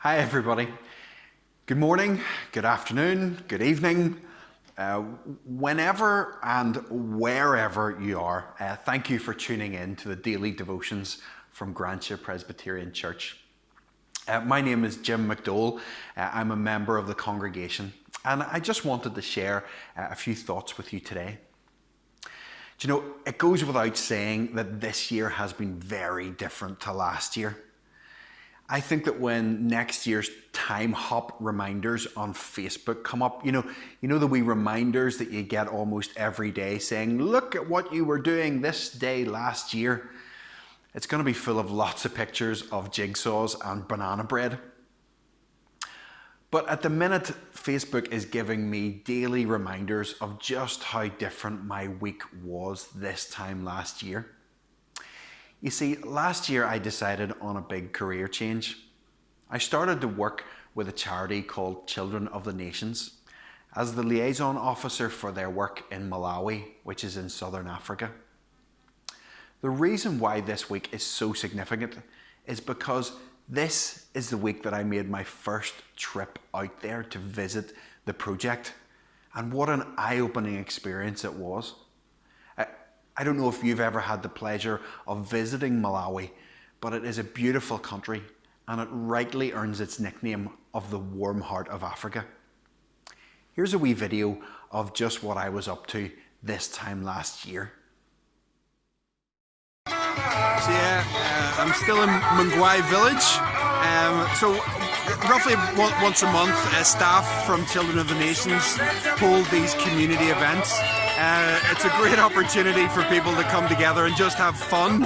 Hi everybody. Good morning, good afternoon, good evening. Whenever and wherever you are, thank you for tuning in to the daily devotions from Grantia Presbyterian Church. My name is Jim McDowell. I'm a member of the congregation, and I just wanted to share a few thoughts with you today. Do you know, it goes without saying that this year has been very different to last year. I think that when next year's time hop reminders on Facebook come up, you know the wee reminders that you get almost every day saying, look at what you were doing this day last year. It's going to be full of lots of pictures of jigsaws and banana bread. But at the minute, Facebook is giving me daily reminders of just how different my week was this time last year. You see, last year I decided on a big career change. I started to work with a charity called Children of the Nations as the liaison officer for their work in Malawi, which is in southern Africa. The reason why this week is so significant is because this is the week that I made my first trip out there to visit the project, and what an eye-opening experience it was. I don't know if you've ever had the pleasure of visiting Malawi, but it is a beautiful country and it rightly earns its nickname of the warm heart of Africa. Here's a wee video of just what I was up to this time last year. So yeah, I'm still in Mungwai village. So roughly once a month, staff from Children of the Nations hold these community events. It's a great opportunity for people to come together and just have fun.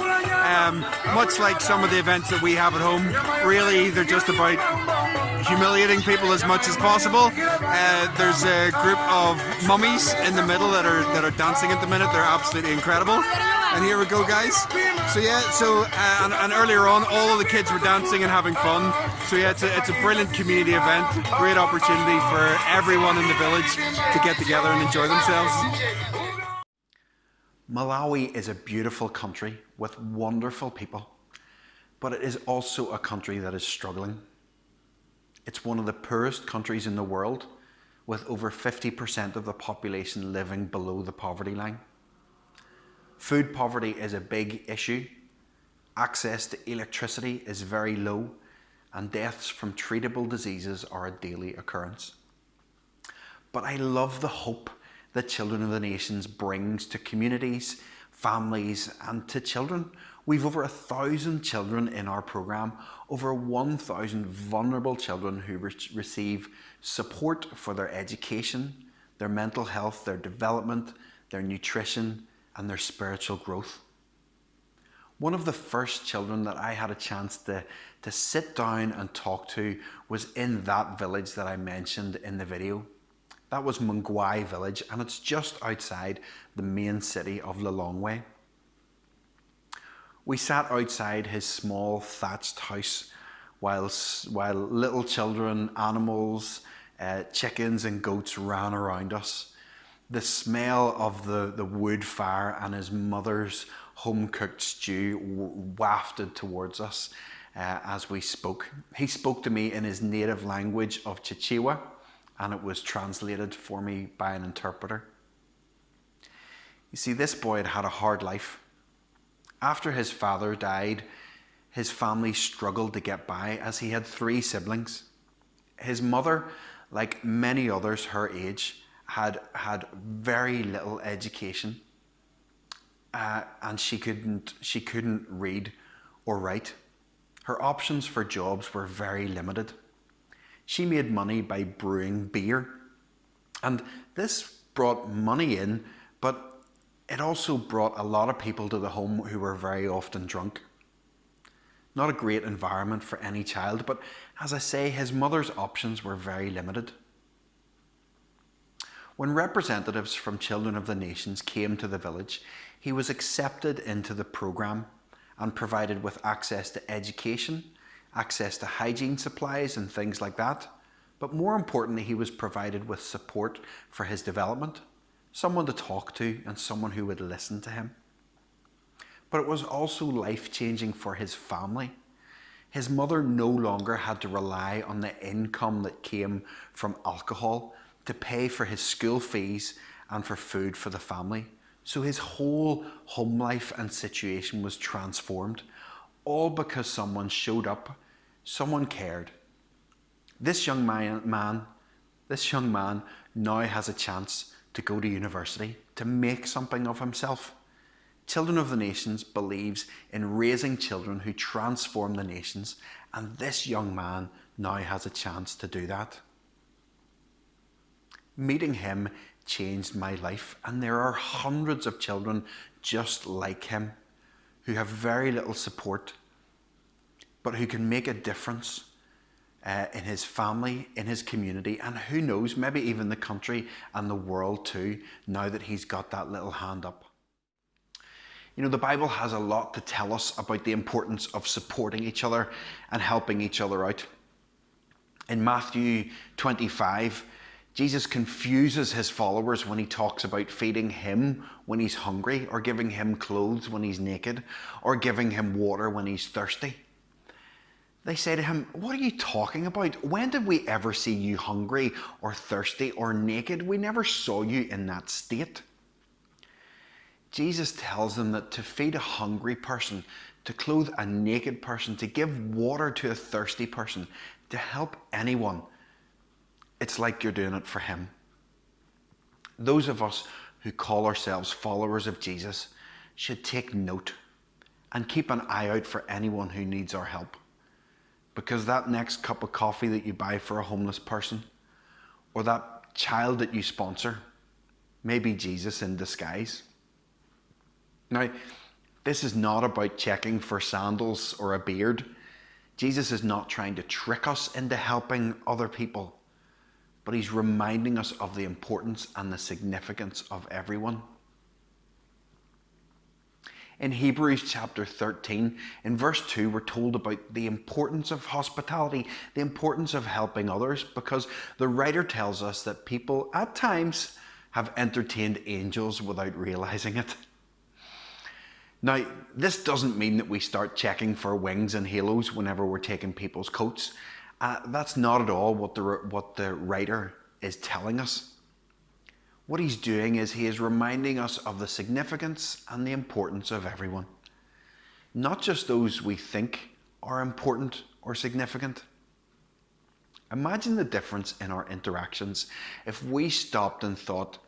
Much like some of the events that we have at home, really they're just about humiliating people as much as possible. There's a group of mummies in the middle that are dancing at the minute. They're absolutely incredible. And here we go, guys. So yeah, and earlier on, all of the kids were dancing and having fun. So yeah, it's a brilliant community event. Great opportunity for everyone in the village to get together and enjoy themselves. Malawi is a beautiful country with wonderful people, but it is also a country that is struggling. It's one of the poorest countries in the world, with over 50% of the population living below the poverty line. Food poverty is a big issue. Access to electricity is very low, and deaths from treatable diseases are a daily occurrence. But I love the hope that Children of the Nations brings to communities, families, and to children. We've over 1,000 children in our programme, over 1,000 vulnerable children who receive support for their education, their mental health, their development, their nutrition, and their spiritual growth. One of the first children that I had a chance to sit down and talk to was in that village that I mentioned in the video. That was Mungwai village, and it's just outside the main city of Lilongwe. We sat outside his small thatched house while little children, animals, chickens and goats ran around us. The smell of the wood fire and his mother's home-cooked stew wafted towards us as we spoke. He spoke to me in his native language of Chichewa, and it was translated for me by an interpreter. You see, this boy had had a hard life. After his father died, his family struggled to get by as he had 3 siblings. His mother, like many others her age, had very little education, and she couldn't read or write. Her options for jobs were very limited. She made money by brewing beer, and this brought money in, but it also brought a lot of people to the home who were very often drunk. Not a great environment for any child, but as I say, his mother's options were very limited. When representatives from Children of the Nations came to the village, he was accepted into the programme and provided with access to education, access to hygiene supplies and things like that. But more importantly, he was provided with support for his development, someone to talk to and someone who would listen to him. But it was also life-changing for his family. His mother no longer had to rely on the income that came from alcohol to pay for his school fees and for food for the family. So his whole home life and situation was transformed, all because someone showed up, someone cared. This young man now has a chance to go to university, to make something of himself. Children of the Nations believes in raising children who transform the nations, and this young man now has a chance to do that. Meeting him changed my life, and there are hundreds of children just like him who have very little support, but who can make a difference in his family, in his community, and who knows, maybe even the country and the world too, now that he's got that little hand up. You know, the Bible has a lot to tell us about the importance of supporting each other and helping each other out. In Matthew 25, Jesus confuses his followers when he talks about feeding him when he's hungry, or giving him clothes when he's naked, or giving him water when he's thirsty. They say to him, "What are you talking about? When did we ever see you hungry or thirsty or naked? We never saw you in that state." Jesus tells them that to feed a hungry person, to clothe a naked person, to give water to a thirsty person, to help anyone, it's like you're doing it for him. Those of us who call ourselves followers of Jesus should take note and keep an eye out for anyone who needs our help. Because that next cup of coffee that you buy for a homeless person, or that child that you sponsor, may be Jesus in disguise. Now, this is not about checking for sandals or a beard. Jesus is not trying to trick us into helping other people, but he's reminding us of the importance and the significance of everyone. In Hebrews chapter 13, in verse 2, we're told about the importance of hospitality, the importance of helping others, because the writer tells us that people at times have entertained angels without realizing it. Now, this doesn't mean that we start checking for wings and halos whenever we're taking people's coats. That's not at all what the writer is telling us. What he's doing is he is reminding us of the significance and the importance of everyone. Not just those we think are important or significant. Imagine the difference in our interactions if we stopped and thought,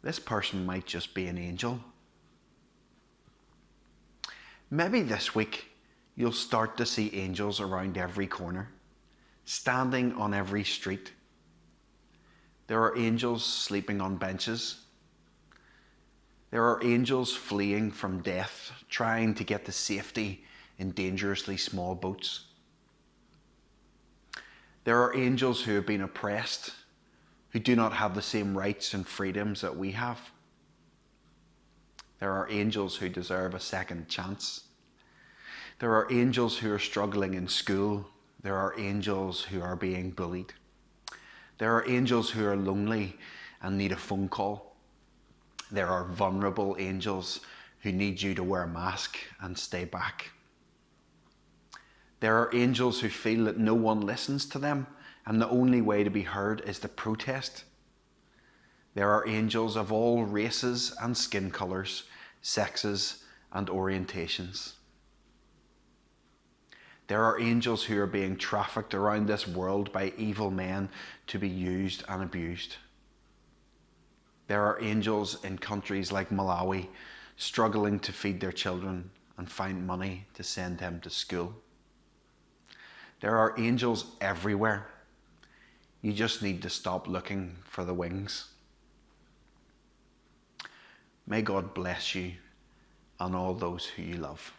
this person might just be an angel. Maybe this week you'll start to see angels around every corner, standing on every street. There are angels sleeping on benches. There are angels fleeing from death, trying to get to safety in dangerously small boats. There are angels who have been oppressed, who do not have the same rights and freedoms that we have. There are angels who deserve a second chance. There are angels who are struggling in school. There are angels who are being bullied. There are angels who are lonely and need a phone call. There are vulnerable angels who need you to wear a mask and stay back. There are angels who feel that no one listens to them and the only way to be heard is to protest. There are angels of all races and skin colours, sexes and orientations. There are angels who are being trafficked around this world by evil men to be used and abused. There are angels in countries like Malawi struggling to feed their children and find money to send them to school. There are angels everywhere. You just need to stop looking for the wings. May God bless you and all those who you love.